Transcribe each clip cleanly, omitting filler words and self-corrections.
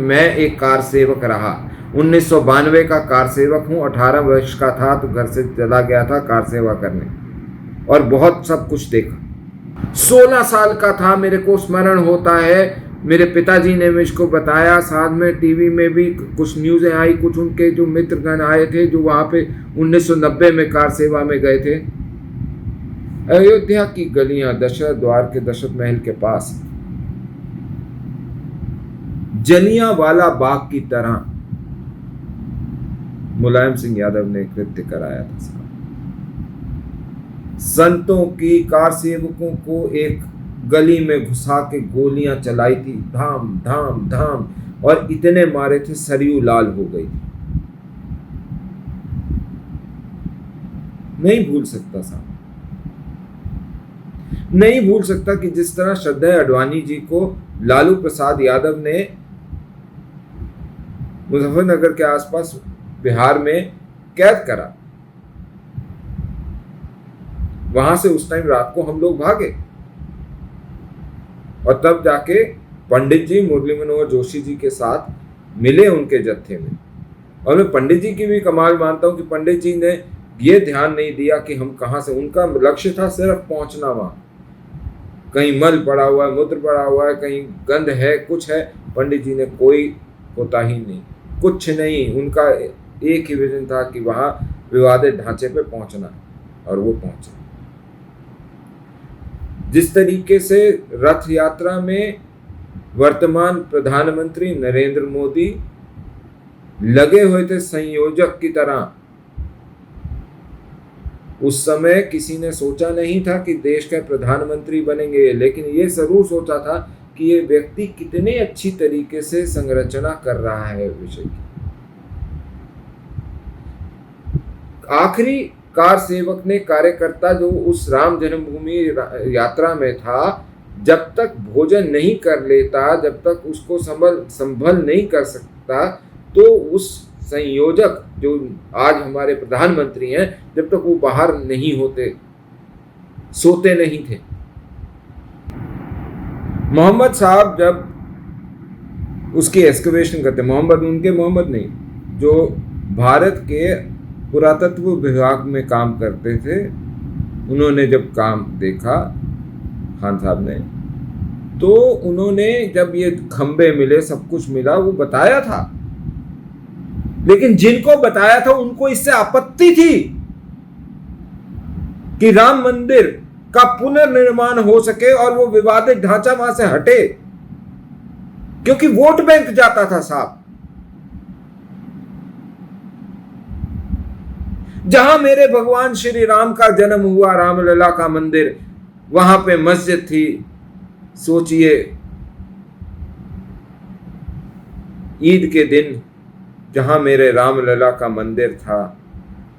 मैं एक कार सेवक रहा, 1992 का कार सेवक हूँ। 18 वर्ष का था तो घर से चला गया था कार सेवा करने और बहुत सब कुछ देखा। 16 साल का था, मेरे को स्मरण होता है, मेरे पिताजी ने मुझको बताया। साथ में टीवी में भी कुछ न्यूज़ें आई, कुछ उनके जो मित्रगण आए थे जो वहाँ पे 1990 में कार सेवा में गए थे। अयोध्या की गलियां, दशरथ द्वार के दशरथ महल के पास जलियांवाला बाग की तरह मुलायम सिंह यादव ने कृत्य कराया था। संतों की, कार सेवकों को एक गली में घुसा के गोलियां चलाई थी, धाम धाम धाम, और इतने मारे थे सरयू लाल हो गई थी। नहीं भूल सकता साहब, नहीं भूल सकता कि जिस तरह श्रद्धेय अडवाणी जी को लालू प्रसाद यादव ने मुजफ्फरनगर के आसपास बिहार में कैद करा, वहां से उस टाइम रात को हम लोग भागे और तब जाके पंडित जी मुरली मनोहर जोशी जी के साथ मिले उनके जत्थे में। और मैं पंडित जी की भी कमाल मानता हूं कि पंडित जी ने ये ध्यान नहीं दिया कि हम कहां से, उनका लक्ष्य था सिर्फ पहुंचना वहां। कहीं मल पड़ा हुआ है, मूत्र पड़ा हुआ है, कहीं गंध है, कुछ है, पंडित जी ने कोई कोताही नहीं, कुछ नहीं। उनका एक ही विजन था कि वहां विवादित ढांचे पे पहुंचना, और वो पहुंचे। जिस तरीके से रथ यात्रा में वर्तमान प्रधानमंत्री नरेंद्र मोदी लगे हुए थे संयोजक की तरह, उस समय किसी ने सोचा नहीं था कि देश के प्रधानमंत्री बनेंगे, लेकिन ये जरूर सोचा था कि ये व्यक्ति कितने अच्छी तरीके से संरचना कर रहा है विषय की। आखिरी कार सेवक ने, कार्यकर्ता जो उस राम जन्मभूमि यात्रा में था, जब तक भोजन नहीं कर लेता, जब तक उसको संभल नहीं कर सकता, तो उस संयोजक जो आज हमारे प्रधानमंत्री हैं, जब तक वो बाहर नहीं होते, सोते नहीं थे। मोहम्मद साहब जब उसकी एक्सकवेशन करते, मोहम्मद नहीं, जो भारत के पुरातत्व विभाग में काम करते थे, उन्होंने जब काम देखा खान साहब ने, तो उन्होंने जब ये खंबे मिले, सब कुछ मिला, वो बताया था, लेकिन जिनको बताया था उनको इससे आपत्ति थी कि राम मंदिर का पुनर्निर्माण हो सके और वो विवादित ढांचा वहां से हटे, क्योंकि वोट बैंक जाता था साहब। जहां मेरे भगवान श्री राम का जन्म हुआ, रामलला का मंदिर, वहां पे मस्जिद थी। सोचिए, ईद के दिन जहां मेरे रामलला का मंदिर था,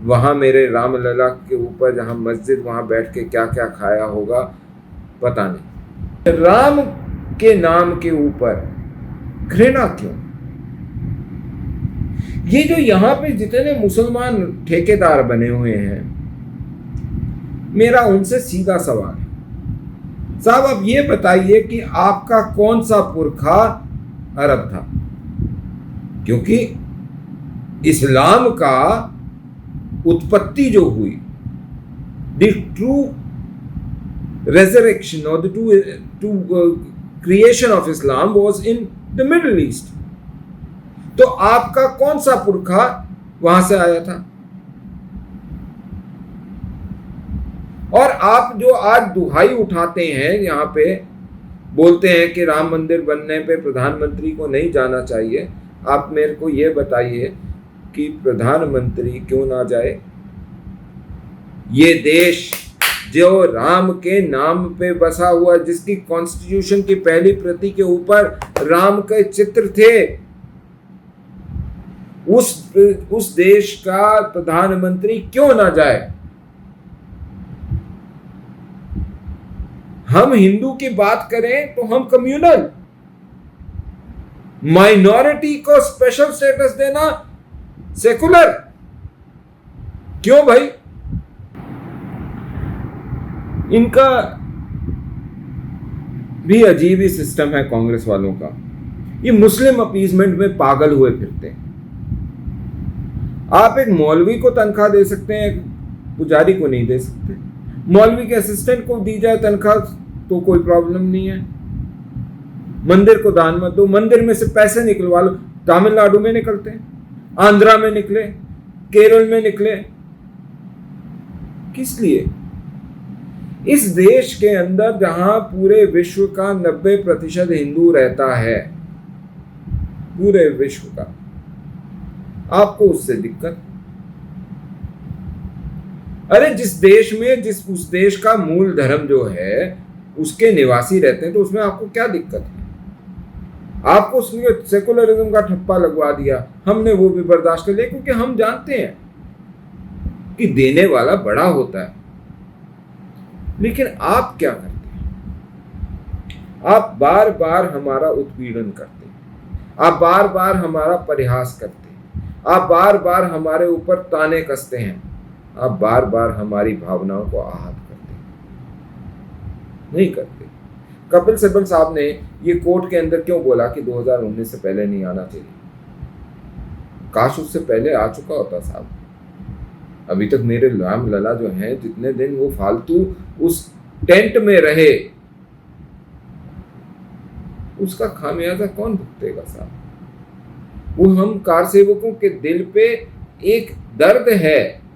वहां मेरे रामलला के ऊपर जहां मस्जिद, वहां बैठ के क्या क्या खाया होगा पता नहीं। राम के नाम के ऊपर घृणा क्यों? ये जो यहां पे जितने मुसलमान ठेकेदार बने हुए हैं, मेरा उनसे सीधा सवाल है, साहब आप ये बताइए कि आपका कौन सा पुरखा अरब था? क्योंकि इस्लाम का उत्पत्ति जो हुई, the true resurrection or the true creation of Islam was in the Middle East. तो आपका कौन सा पुरखा वहां से आया था? और आप जो आज दुहाई उठाते हैं, यहां पे बोलते हैं कि राम मंदिर बनने पे प्रधानमंत्री को नहीं जाना चाहिए, आप मेरे को ये बताइए कि प्रधानमंत्री क्यों ना जाए? ये देश जो राम के नाम पे बसा हुआ, जिसकी कॉन्स्टिट्यूशन की पहली प्रति के ऊपर राम के चित्र थे, उस देश का प्रधानमंत्री क्यों ना जाए? हम हिंदू की बात करें तो हम कम्युनल, माइनॉरिटी को स्पेशल स्टेटस देना सेकुलर। क्यों भाई? इनका भी अजीब ही सिस्टम है कांग्रेस वालों का। ये मुस्लिम अपीजमेंट में पागल हुए फिरते हैं। आप एक मौलवी को तनख्वाह दे सकते हैं, एक पुजारी को नहीं दे सकते। मौलवी के असिस्टेंट को दी जाए तनख्वाह तो कोई प्रॉब्लम नहीं है। मंदिर को दान मत दो, मंदिर में से पैसे निकलवा लो। तमिलनाडु में निकलते हैं, आंध्रा में निकले, केरल में निकले। किस लिए? इस देश के अंदर जहां पूरे विश्व का 90% हिंदू रहता है, पूरे विश्व का, आपको उससे दिक्कत? अरे जिस देश में उस देश का मूल धर्म जो है उसके निवासी रहते हैं तो उसमें आपको क्या दिक्कत है? आपको उसमें सेकुलरिज्म का ठप्पा लगवा दिया, हमने वो भी बर्दाश्त कर लिया, क्योंकि हम जानते हैं कि देने वाला बड़ा होता है। लेकिन आप क्या करते हैं? आप बार बार हमारा उत्पीड़न करते हैं, आप बार बार हमारा परिहास करते हैं, आप बार बार हमारे ऊपर ताने कसते हैं, आप बार बार हमारी भावनाओं को आहत करते हैं। नहीं करते। कपिल सिब्बल साहब ने ये कोर्ट के अंदर क्यों बोला कि 2019 से पहले नहीं आना चाहिए? काश उससे पहले आ चुका होता साहब। अभी तक मेरे राम लला जो हैं, जितने दिन वो फालतू उस टेंट में रहे, उसका खामियाजा कौन भुगतेगा साहब? वो हम कार सेवकों के दिल पे एक दर्द है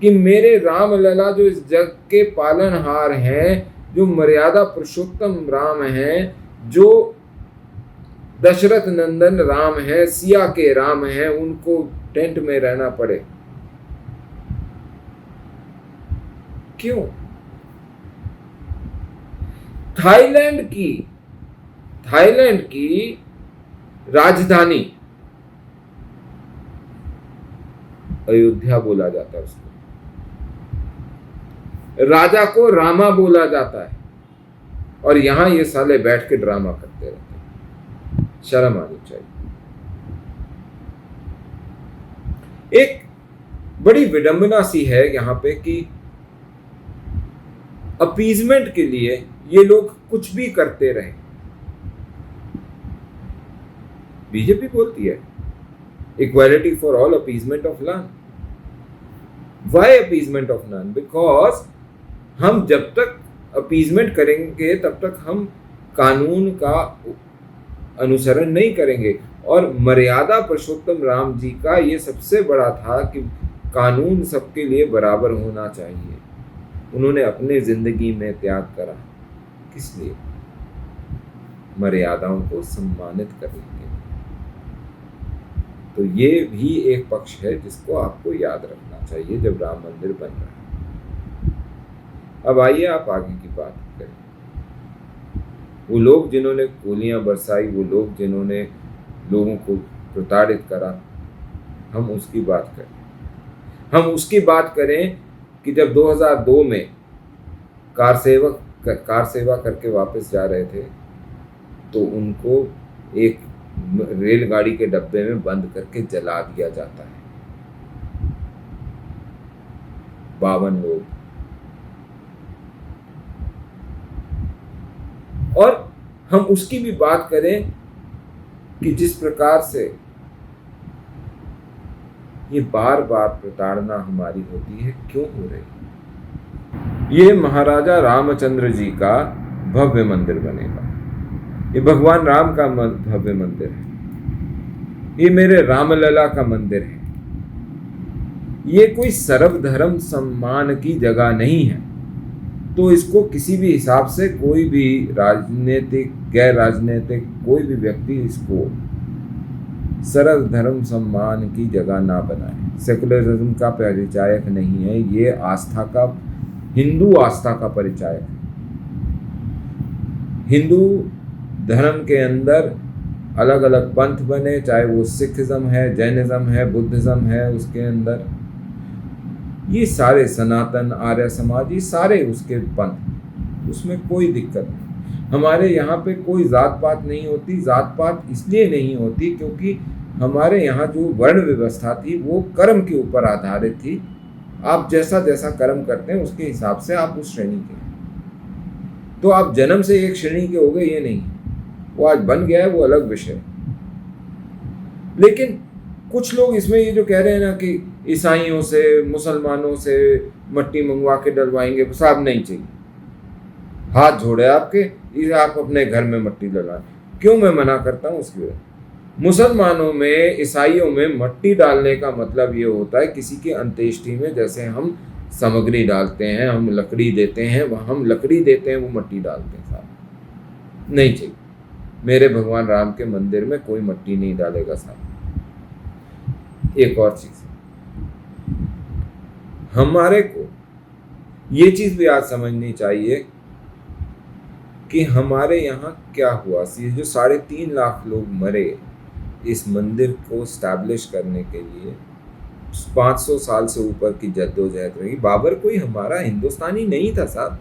कि मेरे राम लला जो इस जग के पालनहार हैं, जो मर्यादा पुरुषोत्तम राम हैं, जो दशरथ नंदन राम है, सिया के राम हैं, उनको टेंट में रहना पड़े। क्यों? थाईलैंड की राजधानी अयोध्या बोला जाता है उसको, राजा को रामा बोला जाता है, और यहां ये साले बैठ के ड्रामा करते रहते हैं। शर्म आनी चाहिए। एक बड़ी विडंबना सी है यहां पे कि अपीजमेंट के लिए ये लोग कुछ भी करते रहे। बीजेपी बोलती है equality for all, appeasement of none. Why appeasement of none? Because हम जब तक अपीजमेंट करेंगे तब तक हम कानून का अनुसरण नहीं करेंगे। और मर्यादा पुरुषोत्तम राम जी का ये सबसे बड़ा था कि कानून सबके लिए बराबर होना चाहिए। उन्होंने अपने जिंदगी में त्याग करा, किस लिए? मर्यादाओं को सम्मानित करने के लिए। तो ये भी एक पक्ष है जिसको आपको याद रखना चाहिए जब राम मंदिर बन रहा है। अब आइए आप आगे की बात करें। वो लोग जिन्होंने गोलियां बरसाई, वो लोग जिन्होंने लोगों को प्रताड़ित करा, हम उसकी बात करें। हम उसकी बात करें कि जब 2002 में कार सेवा करके वापस जा रहे थे तो उनको एक रेलगाड़ी के डब्बे में बंद करके जला दिया जाता है। 52 लोग। और हम उसकी भी बात करें कि जिस प्रकार से ये बार बार प्रताड़ना हमारी होती है, क्यों हो रही है? ये महाराजा रामचंद्र जी का भव्य मंदिर बनेगा। ये भगवान राम का भव्य मंदिर है। ये मेरे रामलला का मंदिर है। ये कोई सर्वधर्म सम्मान की जगह नहीं है। तो इसको किसी भी हिसाब से कोई भी राजनीतिक, गैर राजनीतिक कोई भी व्यक्ति इसको सर्वधर्म सम्मान की जगह ना बनाए। सेकुलरिज्म का परिचायक नहीं है। ये आस्था का, हिंदू आस्था का परिचायक है। हिंदू धर्म के अंदर अलग अलग पंथ बने, चाहे वो सिखिज्म है, जैनिज्म है, बुद्धिज्म है, उसके अंदर ये सारे सनातन, आर्य समाज, ये सारे उसके पंथ, उसमें कोई दिक्कत नहीं। हमारे यहाँ पे कोई जात पात नहीं होती। जात पात इसलिए नहीं होती क्योंकि हमारे यहाँ जो वर्ण व्यवस्था थी वो कर्म के ऊपर आधारित थी। आप जैसा जैसा कर्म करते हैं उसके हिसाब से आप उस श्रेणी के हैं। तो आप जन्म से एक श्रेणी के हो गए ये नहीं, वो आज बन गया है, वो अलग विषय है। लेकिन कुछ लोग इसमें ये जो कह रहे हैं ना कि ईसाइयों से मुसलमानों से मट्टी मंगवा के डलवाएंगे, साहब नहीं चाहिए, हाथ जोड़े आपके, ये आप अपने घर में मट्टी डलवाएं। क्यों मैं मना करता हूँ उसकी वजह, मुसलमानों में ईसाइयों में मट्टी डालने का मतलब ये होता है किसी की अंत्येष्टि में जैसे हम सामग्री डालते हैं, हम लकड़ी देते हैं, वह हम लकड़ी देते हैं, वो मट्टी डालते हैं, साहब नहीं चाहिए। मेरे भगवान राम के मंदिर में कोई मट्टी नहीं डालेगा साहब। एक और चीज, हमारे को ये चीज भी आज समझनी चाहिए कि हमारे यहाँ क्या हुआ। ये जो 3.5 लाख लोग मरे इस मंदिर को स्टैब्लिश करने के लिए, 500 साल से ऊपर की जद्दोजहद रही। बाबर कोई हमारा हिंदुस्तानी नहीं था साहब,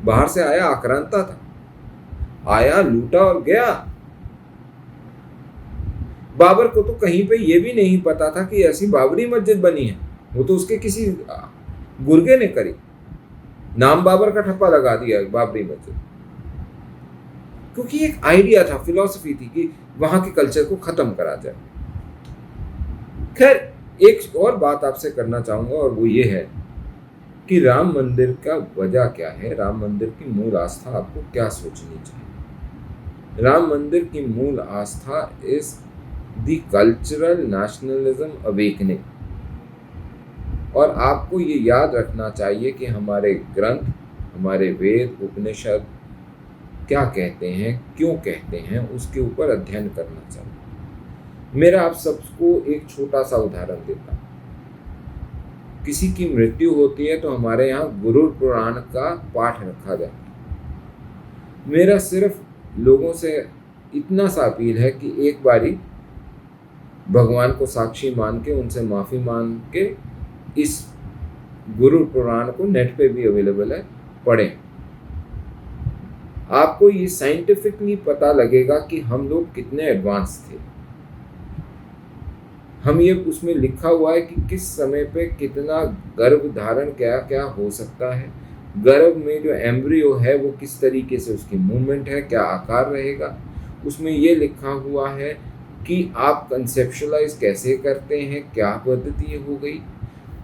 बाहर से आया आक्रांता था, आया लूटा और गया। बाबर को तो कहीं पे ये भी नहीं पता था कि ऐसी बाबरी मस्जिद बनी है, वो तो उसके किसी गुर्गे ने करी, नाम बाबर का ठप्पा लगा दिया बाबरी मस्जिद, क्योंकि एक आइडिया था, फिलॉसफी थी कि वहां के कल्चर को खत्म करा जाए। खैर, एक और बात आपसे करना चाहूंगा और वो ये है कि राम मंदिर का वजह क्या है, राम मंदिर की मूल आस्था आपको क्या सोचनी चाहिए। राम मंदिर की मूल आस्था is the cultural nationalism awakening, और आपको ये याद रखना चाहिए कि हमारे ग्रंथ, हमारे वेद, उपनिषद क्या कहते हैं, क्यों कहते हैं, उसके ऊपर अध्ययन करना चाहिए। मेरा आप सबको एक छोटा सा उदाहरण देता हूँ। किसी की मृत्यु होती है तो हमारे यहाँ गुरु पुराण का पाठ रखा जाता है। मेरा सिर्फ लोगों से इतना सा अपील है कि एक बारी भगवान को साक्षी मान के, उनसे माफ़ी मांग के इस गुरु पुराण को, नेट पे भी अवेलेबल है, पढ़ें। आपको ये साइंटिफिकली पता लगेगा कि हम लोग कितने एडवांस थे। हम ये उसमें लिखा हुआ है कि किस समय पे कितना गर्भ धारण क्या क्या हो सकता है, गर्भ में जो एम्ब्रियो है वो किस तरीके से उसकी मूवमेंट है, क्या आकार रहेगा। उसमें ये लिखा हुआ है कि आप कंसेप्शुलाइज कैसे करते हैं, क्या पद्धति हो गई।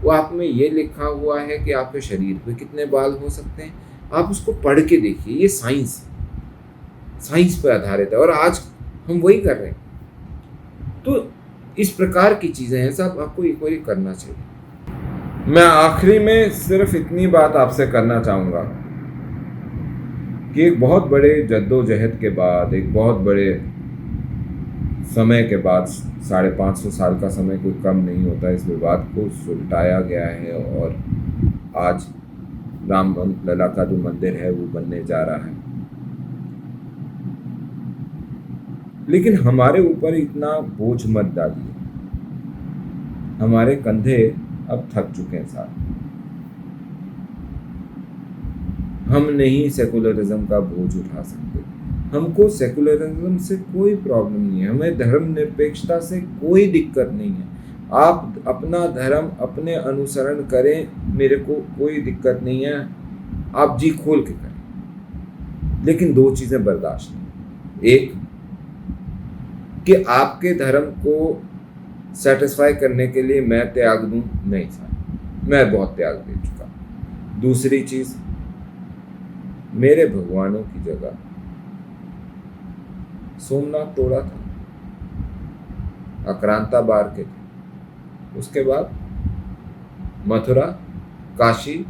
वो आप में ये लिखा हुआ है कि आपके शरीर पे कितने बाल हो सकते हैं। आप उसको पढ़ के देखिए, ये साइंस पर आधारित है और आज हम वही कर रहे हैं। तो इस प्रकार की चीज़ें हैं साहब, आपको एक बार करना चाहिए। मैं आखिरी में सिर्फ इतनी बात आपसे करना चाहूँगा कि एक बहुत बड़े जद्दोजहद के बाद, एक बहुत बड़े समय के बाद, 550 साल का समय कोई कम नहीं होता, इस विवाद को सुलटाया गया है और आज राम लला का जो मंदिर है वो बनने जा रहा है। लेकिन हमारे ऊपर इतना बोझ मत डालिए, हमारे कंधे अब थक चुके हैं साहब। हम नहीं सेकुलरिज्म का बोझ उठा सकते। हमको सेकुलरिज्म से कोई प्रॉब्लम नहीं है, हमें धर्मनिरपेक्षता से कोई दिक्कत नहीं है। आप अपना धर्म अपने अनुसरण करें, मेरे को कोई दिक्कत नहीं है, आप जी खोल के करें। लेकिन 2 चीज़ें बर्दाश्त नहीं। एक कि आपके धर्म को सेटिस्फाई करने के लिए मैं त्याग दूं, नहीं साहब, मैं बहुत त्याग दे चुका। दूसरी चीज़, मेरे भगवानों की जगह सोमनाथ तोड़ा था, आक्रांता बार के थे, उसके बाद मथुरा, काशी,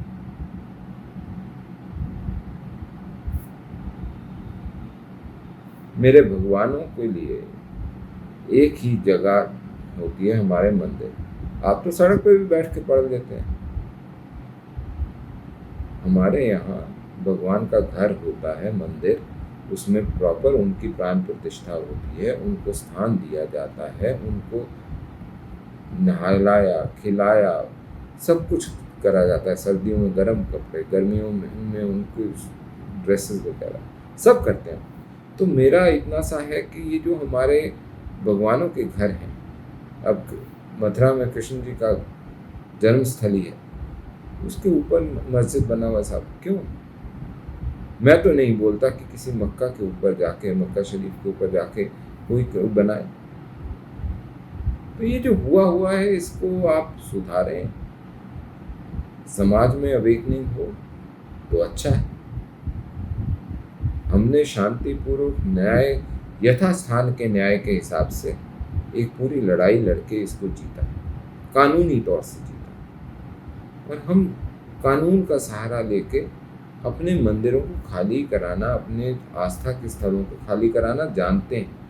मेरे भगवानों के लिए एक ही जगह होती है, हमारे मंदिर। आप तो सड़क पे भी बैठ के पढ़ लेते हैं, हमारे यहाँ भगवान का घर होता है मंदिर, उसमें प्रॉपर उनकी प्राण प्रतिष्ठा होती है, उनको स्थान दिया जाता है, उनको नहलाया खिलाया सब कुछ करा जाता है। सर्दियों में गर्म कपड़े, गर्मियों में उनको ड्रेसेस वगैरह सब करते हैं। तो मेरा इतना सा है कि ये जो हमारे भगवानों के घर हैं, अब मथुरा में कृष्ण जी का जन्मस्थली है, उसके ऊपर मस्जिद बना हुआ साहब, क्यों? मैं तो नहीं बोलता कि किसी मक्का के ऊपर जाके, मक्का शरीफ के ऊपर जाके कोई बनाए। तो ये जो हुआ है इसको आप सुधारें, समाज में अवेकनिंग हो तो अच्छा है। हमने शांतिपूर्वक न्याय, यथास्थान के न्याय के हिसाब से एक पूरी लड़ाई लड़के इसको जीता, कानूनी तौर से जीता। और हम कानून का सहारा लेके अपने मंदिरों को खाली कराना, अपने आस्था के स्थलों को खाली कराना जानते हैं।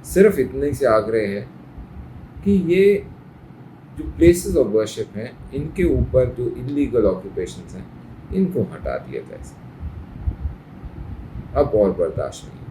सिर्फ इतने से आग्रह है कि ये जो प्लेसेस ऑफ वर्शिप हैं, इनके ऊपर जो इलीगल ऑक्यूपेशंस हैं, इनको हटा दिया जाए। अब और बर्दाश्त नहीं।